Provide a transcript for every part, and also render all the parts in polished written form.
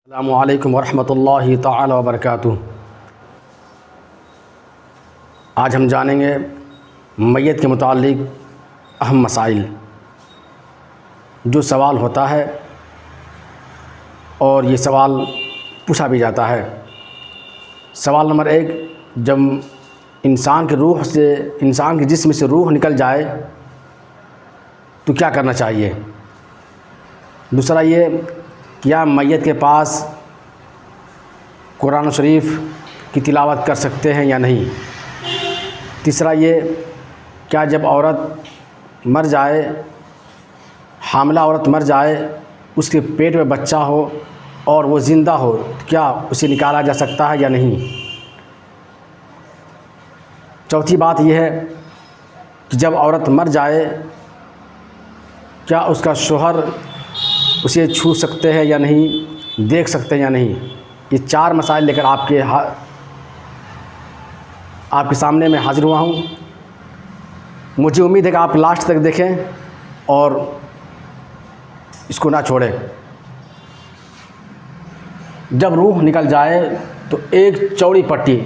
अस्सलामुअलैकुम वरहमतुल्लाहि ताला वबरकातुहू। आज हम जानेंगे मैयत के मुताल्लिक़ अहम मसाइल। जो सवाल होता है और ये सवाल पूछा भी जाता है। सवाल नंबर 1, जब इंसान के जिस्म से रूह निकल जाए तो क्या करना चाहिए। दूसरा ये, क्या मैयत के पास कुरान शरीफ की तिलावत कर सकते हैं या नहीं। तीसरा ये, क्या जब औरत मर जाए, हामिला औरत मर जाए, उसके पेट में बच्चा हो और वो ज़िंदा हो, तो क्या उसे निकाला जा सकता है या नहीं। चौथी बात यह है कि जब औरत मर जाए, क्या उसका शौहर उसे छू सकते हैं या नहीं, देख सकते हैं या नहीं। ये 4 मसाइल लेकर आपके सामने मैं हाज़िर हुआ हूँ। मुझे उम्मीद है कि आप लास्ट तक देखें और इसको ना छोड़ें। जब रूह निकल जाए तो एक चौड़ी पट्टी,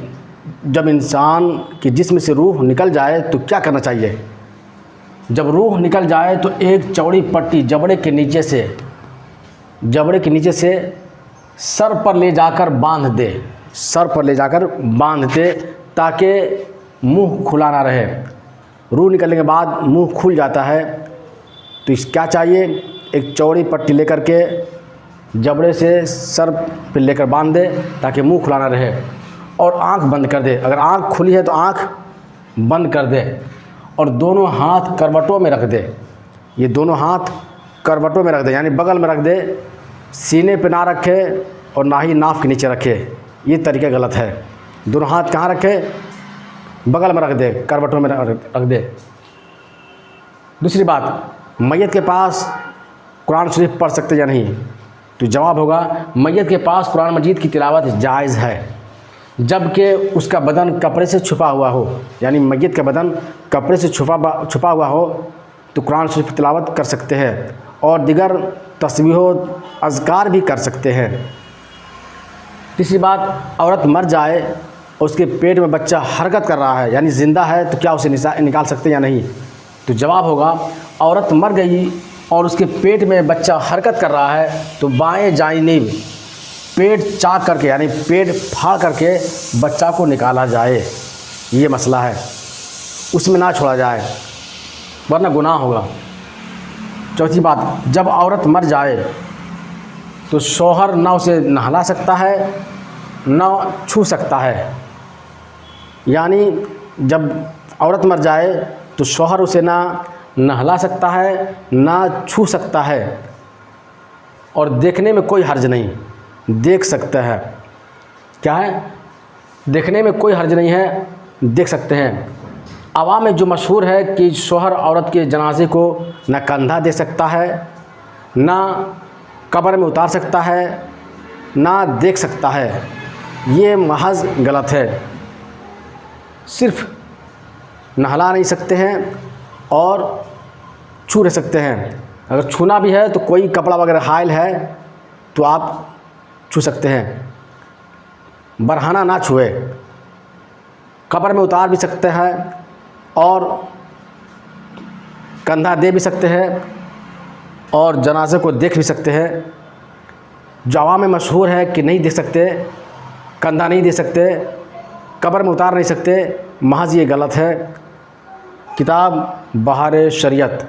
जब इंसान के जिस्म से रूह निकल जाए तो क्या करना चाहिए। जब रूह निकल जाए तो एक चौड़ी पट्टी जबड़े के नीचे से सर पर ले जाकर बांध दे, ताकि मुंह खुला ना रहे। रूह निकलने के बाद मुंह खुल जाता है तो क्या चाहिए, एक चौड़ी पट्टी लेकर के जबड़े से सर पे लेकर बांध दे ताकि मुंह खुला ना रहे, और आंख बंद कर दे। अगर आंख खुली है तो आंख बंद कर दे और दोनों हाथ करवटों में रख दे। ये दोनों हाथ करवटों में रख दे, यानी बगल में रख दे, सीने पे ना रखे और ना ही नाफ के नीचे रखे। ये तरीका गलत है। दोनों हाथ कहाँ रखे, बगल में रख दे, करवटों में रख दे। दूसरी बात, मैयत के पास कुरान शरीफ पढ़ सकते या नहीं। तो जवाब होगा, मैयत के पास कुरान मजीद की तिलावत जायज़ है, जबकि उसका बदन कपड़े से छुपा हुआ हो। यानी मैयत का बदन कपड़े से छुपा हुआ हो तो कुरान शरीफ की तिलावत कर सकते हैं और दिगर तस्बीह अज़कार भी कर सकते हैं। तीसरी बात, औरत मर जाए और उसके पेट में बच्चा हरकत कर रहा है, यानी ज़िंदा है, तो क्या उसे निकाल सकते हैं या नहीं। तो जवाब होगा, औरत मर गई और उसके पेट में बच्चा हरकत कर रहा है तो बाएं जानिब पेट चाक करके, यानी पेट फाड़ करके बच्चा को निकाला जाए। ये मसला है, उसमें ना छोड़ा जाए वरना गुनाह होगा। चौथी बात, जब औरत मर जाए तो शौहर ना उसे नहला सकता है ना छू सकता है। यानी जब औरत मर जाए तो शौहर उसे ना नहला सकता है ना छू सकता है, और देखने में कोई हर्ज नहीं, देख सकता है। क्या है, देखने में कोई हर्ज नहीं है, देख सकते हैं। अवाम में जो मशहूर है कि शौहर औरत के जनाजे को ना कंधा दे सकता है, ना कब्र में उतार सकता है, ना देख सकता है, ये महज गलत है। सिर्फ नहला नहीं सकते हैं और छू रह सकते हैं। अगर छूना भी है तो कोई कपड़ा वगैरह हाइल है तो आप छू सकते हैं, बरहाना ना छुए। कब्र में उतार भी सकते हैं और कंधा दे भी सकते हैं और जनाजे को देख भी सकते हैं। जो अवाम में मशहूर है कि नहीं देख सकते, कंधा नहीं दे सकते, कब्र में उतार नहीं सकते, महज ये गलत है। किताब बहार शरीयत